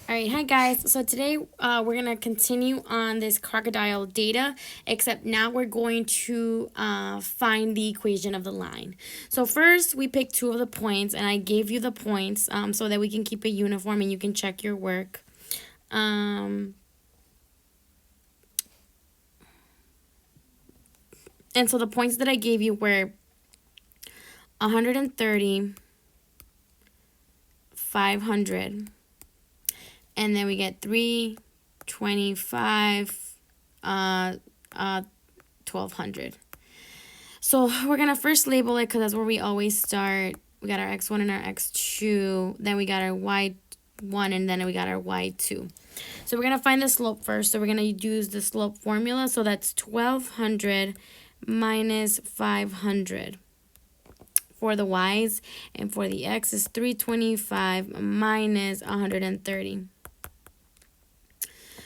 All right, hi guys. So today we're going to continue on this crocodile data, except now we're going to find the equation of the line. So first we picked two of the points, and I gave you the points so that we can keep it uniform and you can check your work. And so the points that I gave you were 130, 500, and then we get 325, 1200. So we're gonna first label it because that's where we always start. We got our x1 and our x2, then we got our y1, and then we got our y2. So we're gonna find the slope first. So we're gonna use the slope formula. So that's 1200 minus 500 for the y's, and for the x is 325 minus 130.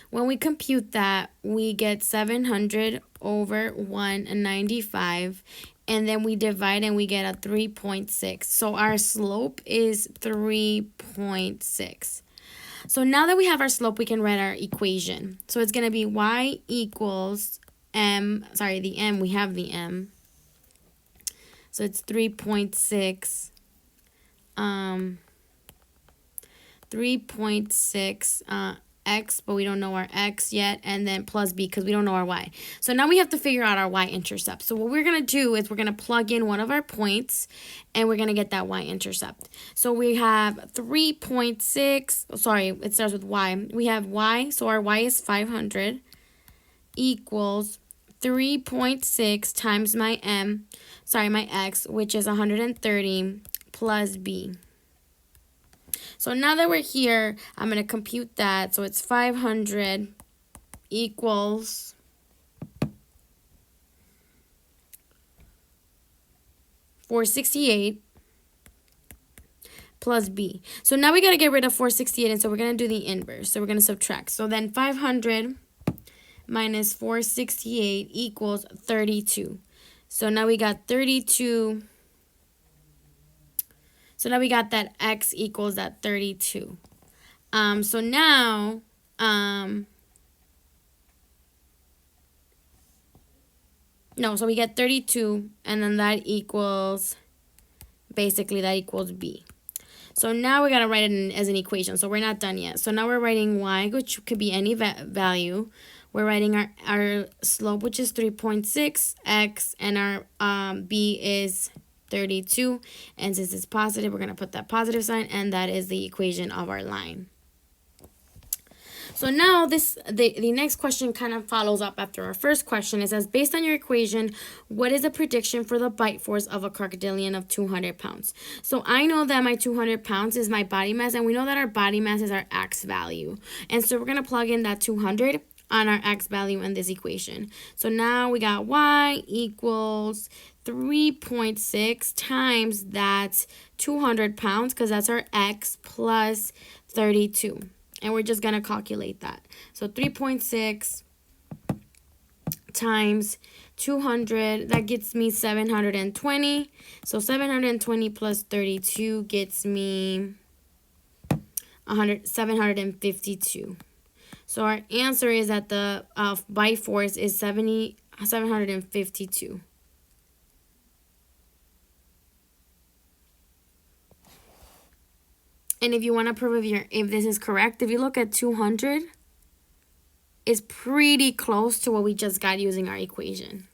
When we compute that, we get 700 over 195, and then we divide and we get a 3.6. So our slope is 3.6. So now that we have our slope, we can write our equation. So it's going to be y equals m, the m, we have the m. So it's 3.6, 3.6 x, but we don't know our x yet, and then plus b because we don't know our y. So now we have to figure out our y-intercept. So what we're going to do is we're going to plug in one of our points, and we're going to get that y-intercept. So we have 3.6, sorry, it starts with y. We have y, so our y is 500, equals 3.6 times my x, which is 130, plus b. So now that we're here, I'm going to compute that. So it's 500 equals 468 plus b. So now we got to get rid of 468, and so we're going to do the inverse. So we're going to subtract. So then 500 minus 468 equals 32. So now we got 32. So now we got that x equals that 32. So now, so we get 32, and then that equals, basically that equals b. So now we got to write it as an equation. So we're not done yet. So now we're writing y, which could be any value. We're writing our slope, which is 3.6 x, and our b is 32, and since it's positive, we're going to put that positive sign, and that is the equation of our line. So now the next question kind of follows up after our first question. It says, based on your equation, what is the prediction for the bite force of a crocodilian of 200 pounds? So I know that my 200 pounds is my body mass, and we know that our body mass is our x value. And so we're going to plug in that 200 on our x value in this equation. So now we got y equals 3.6 times that 200 pounds, because that's our x, plus 32. And we're just going to calculate that. So 3.6 times 200, that gets me 720. So 720 plus 32 gets me 752. So our answer is that the bite force is 752. And if you want to prove if this is correct, if you look at 200, it's pretty close to what we just got using our equation.